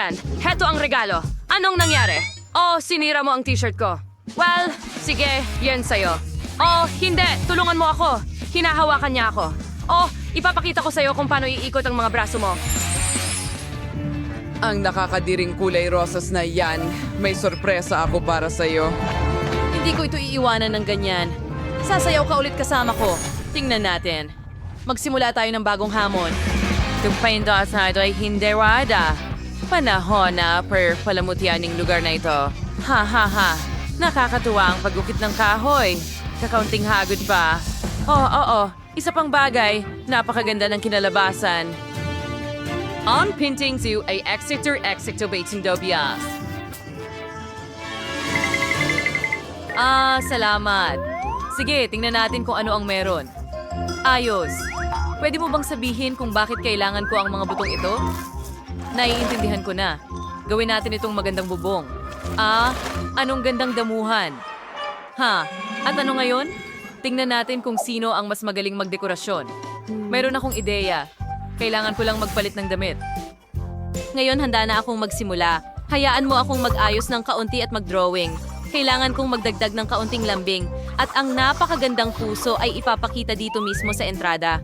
yan. Heto ang regalo. Anong nangyari? Oh, sinira mo ang t-shirt ko. Well, sige, yan sa'yo. Oh, hindi. Tulungan mo ako. Hinahawakan niya ako. Oh, ipapakita ko sa'yo kung paano iikot ang mga braso mo. Ang nakakadiring kulay rosas na yan, may sorpresa ako para sa'yo. Hindi ko ito iiwanan ng ganyan. Sasayaw ka ulit kasama ko. Tingnan natin. Magsimula tayo ng bagong hamon. Itong paindos na ito ay hindi wada. Panahon na per palamutianing lugar na ito. Ha ha ha. Nakakatuwa ang pagukit ng kahoy. Kakaunting hagod pa. Oo. Isa pang bagay, napakaganda ng kinalabasan. Ang painting zoo ay exector baitong dobias. Salamat. Sige, tingnan natin kung ano ang meron. Ayos. Pwede mo bang sabihin kung bakit kailangan ko ang mga butong ito? Naiintindihan ko na. Gawin natin itong magandang bubong. Anong gandang damuhan? At ano ngayon? Tingnan natin kung sino ang mas magaling magdekorasyon. Mayroon akong ideya. Kailangan ko lang magpalit ng damit. Ngayon handa na akong magsimula. Hayaan mo akong mag-ayos ng kaunti at mag-drawing. Kailangan kong magdagdag ng kaunting lambing. At ang napakagandang puso ay ipapakita dito mismo sa entrada.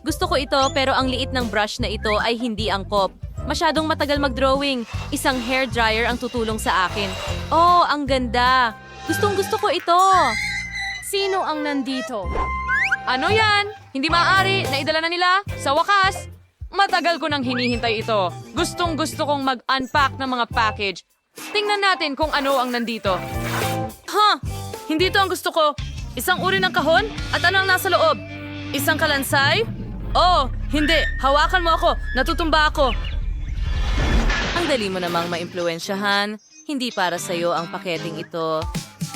Gusto ko ito pero ang liit ng brush na ito ay hindi angkop. Masyadong matagal mag-drawing. Isang hair dryer ang tutulong sa akin. Oh, ang ganda. Gustong-gusto ko ito. Sino ang nandito? Ano yan? Hindi maaari. Naidala na nila. Sa wakas, matagal ko nang hinihintay ito. Gustong-gusto kong mag-unpack ng mga package. Tingnan natin kung ano ang nandito. Hindi ito ang gusto ko. Isang uri ng kahon? At ano ang nasa loob? Isang kalansay? Oh, hindi. Hawakan mo ako. Natutumba ako. Ang dali mo namang maimpluwensyahan. Hindi para sa'yo ang paketing ito.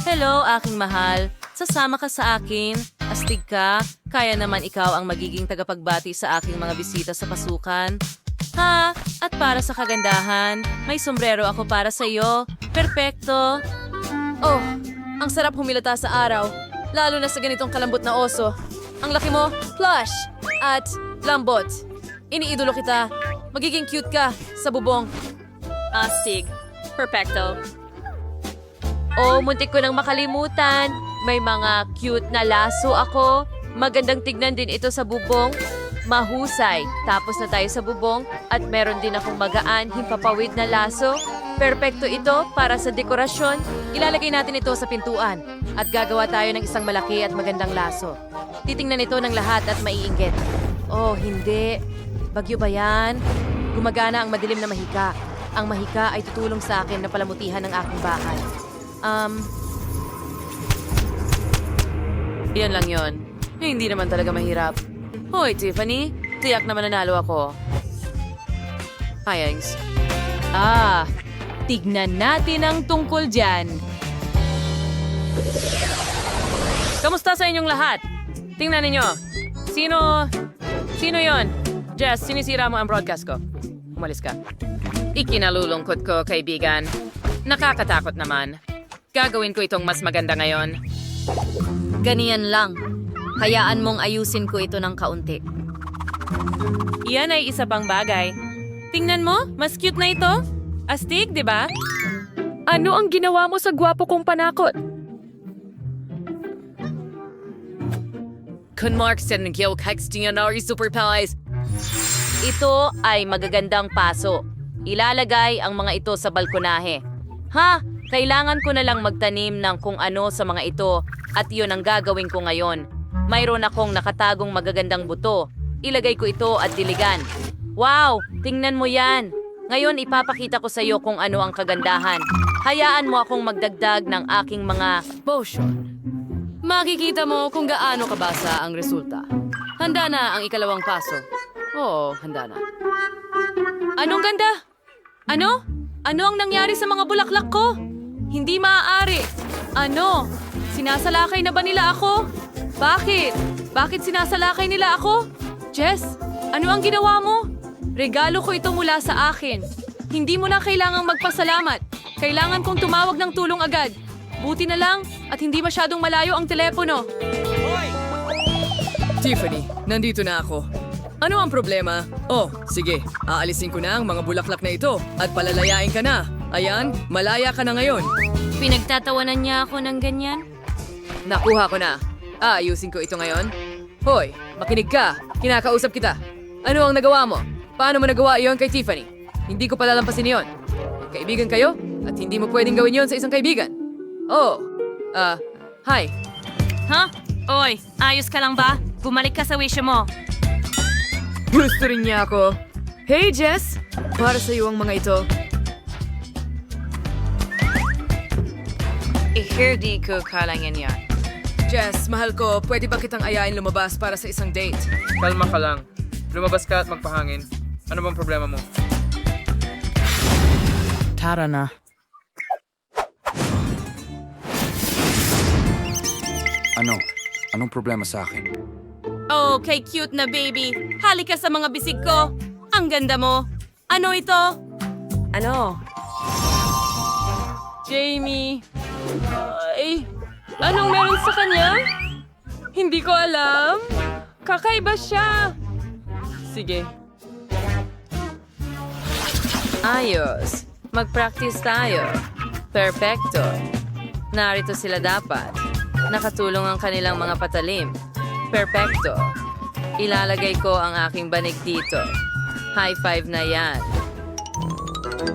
Hello, aking mahal. Sasama ka sa akin. Astig ka. Kaya naman ikaw ang magiging tagapagbati sa aking mga bisita sa pasukan. At para sa kagandahan, may sombrero ako para sa iyo. Perpekto. Oh, ang sarap humilata sa araw. Lalo na sa ganitong kalambot na oso. Ang laki mo, plush. At lambot. Iniidolo kita. Magiging cute ka sa bubong. Astig. Perpekto. Oh, muntik ko nang makalimutan. May mga cute na laso ako. Magandang tignan din ito sa bubong. Mahusay. Tapos na tayo sa bubong at meron din akong magaan, himpapawid na laso. Perpekto ito para sa dekorasyon. Ilalagay natin ito sa pintuan at gagawa tayo ng isang malaki at magandang laso. Titingnan ito ng lahat at maiinggit. Oh, hindi. Bagyo ba yan? Gumagana ang madilim na mahika. Ang mahika ay tutulong sa akin na palamutihan ng aking bahay. Yan lang yon. Hindi naman talaga mahirap. Hoy, Tiffany. Tiyak naman nanalo ako. Hayangs. Tignan natin ang tungkol dyan. Kamusta sa inyong lahat? Tingnan ninyo. Sino yon? Jess, sinisira mo ang broadcast ko. Umalis ka. Ikinalulungkot ko, kaibigan. Nakakatakot naman. Gagawin ko itong mas maganda ngayon. Ganiyan lang. Hayaan mong ayusin ko ito ng kaunti. Iyan ay isa pang bagay. Tingnan mo, mas cute na ito. Astig, di ba? Ano ang ginawa mo sa gwapo kong panakot? Kun Mark said ng Gil Kaxtinganari Superpais. Ito ay magagandang paso. Ilalagay ang mga ito sa balkonahe. Kailangan ko na lang magtanim ng kung ano sa mga ito at iyon ang gagawin ko ngayon. Mayroon akong nakatagong magagandang buto. Ilagay ko ito at diligan. Wow! Tingnan mo yan! Ngayon ipapakita ko sa iyo kung ano ang kagandahan. Hayaan mo akong magdagdag ng aking mga potion. Makikita mo kung gaano kabasa ang resulta. Handa na ang ikalawang paso. Oo, handa na. Anong ganda? Ano? Ano ang nangyari sa mga bulaklak ko? Hindi maaari. Ano? Sinasalakay na ba nila ako? Bakit? Bakit sinasalakay nila ako? Jess, ano ang ginawa mo? Regalo ko ito mula sa akin. Hindi mo na kailangang magpasalamat. Kailangan kong tumawag ng tulong agad. Buti na lang at hindi masyadong malayo ang telepono. Tiffany, nandito na ako. Ano ang problema? Oh, sige. Aalisin ko na ang mga bulaklak na ito at palalayain ka na. Ayan, malaya ka na ngayon. Pinagtatawanan niya ako ng ganyan? Nakuha ko na. Aayusin ko ito ngayon. Hoy, makinig ka. Kinakausap kita. Ano ang nagawa mo? Paano mo nagawa iyon kay Tiffany? Hindi ko palalampasin iyon. Kaibigan kayo at hindi mo pwedeng gawin yon sa isang kaibigan. Oh, hi. Ha? Oy, ayos ka lang ba? Bumalik ka sa wisyo mo. Gusto rin niya ako. Hey, Jess! Para sa iyo ang mga ito. Hindi ko kalangan yan. Jess, mahal ko, pwede ba kitang ayain lumabas para sa isang date? Kalma ka lang. Lumabas ka at magpahangin. Ano bang problema mo? Tara na. Ano? Anong problema sa akin? Oh, kay cute na baby. Halika sa mga bisig ko. Ang ganda mo. Ano ito? Ano? Jamie. Ay, anong meron sa kanya? Hindi ko alam. Kakaiba siya. Sige. Ayos. Mag-practice tayo. Perfecto. Narito sila dapat. Nakatulong ang kanilang mga patalim. Perfecto. Ilalagay ko ang aking banig dito. High five na yan.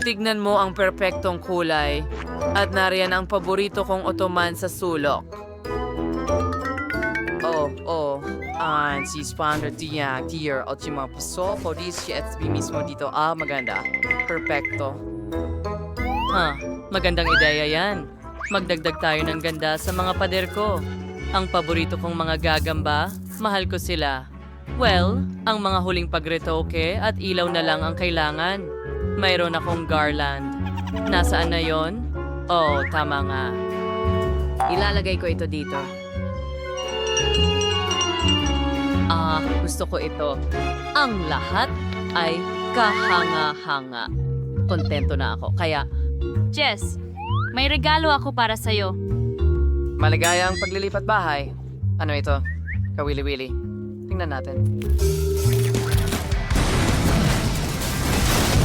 Tignan mo ang perpektong kulay. At nariyan ang paborito kong otoman sa sulok. Si Spander Tiang Tier at yung mga paso po di si SB mismo dito. Maganda. Perfecto. Magandang ideya yan. Magdagdag tayo ng ganda sa mga pader ko. Ang paborito kong mga gagamba, mahal ko sila. Well, ang mga huling pagretoke at ilaw na lang ang kailangan. Mayroon akong garland. Nasaan na yon? Oh, tama nga. Ilalagay ko ito dito. Gusto ko ito. Ang lahat ay kahanga-hanga. Kontento na ako. Kaya, Jess, may regalo ako para sa'yo. Maligaya ang paglilipat bahay. Ano ito? Kawili-wili. Tingnan natin.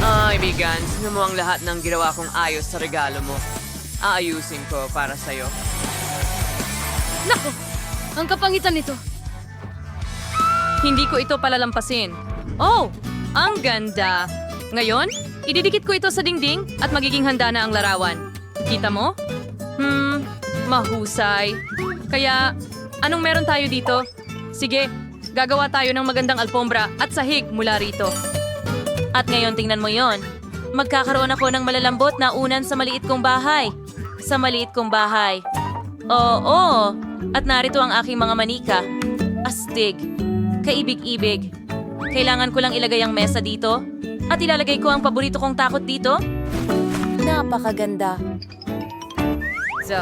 Kaibigan, sino mo ang lahat ng ginawa kong ayos sa regalo mo? Aayusin ko para sa'yo. Naku! Ang kapangitan nito! Hindi ko ito palalampasin. Oh! Ang ganda! Ngayon, ididikit ko ito sa dingding at magiging handa na ang larawan. Kita mo? Mahusay. Kaya, anong meron tayo dito? Sige, gagawa tayo ng magandang alfombra at sahig mula rito. At ngayon, tingnan mo yon. Magkakaroon ako ng malalambot na unan sa maliit kong bahay. Sa maliit kong bahay. Oo, at narito ang aking mga manika. Astig. Kaibig-ibig. Kailangan ko lang ilagay ang mesa dito. At ilalagay ko ang paborito kong takot dito. Napakaganda. So,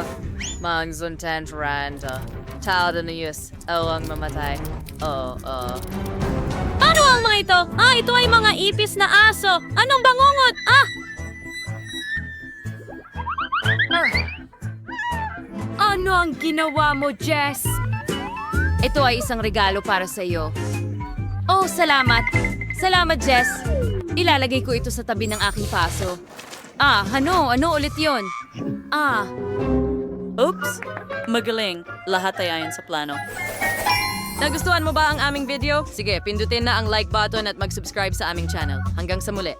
Mangzuntan Randa. Tawad na yus. Awang mamatay. Ano ang mga ito? Ito ay mga ipis na aso. Anong bangungot? Ano ang ginawa mo, Jess? Ito ay isang regalo para sa iyo. Oh, salamat. Salamat, Jess. Ilalagay ko ito sa tabi ng aking paso. Ano ulit yon? Oops. Magaling. Lahat ay ayon sa plano. Nagustuhan mo ba ang aming video? Sige, pindutin na ang like button at mag-subscribe sa aming channel. Hanggang sa muli.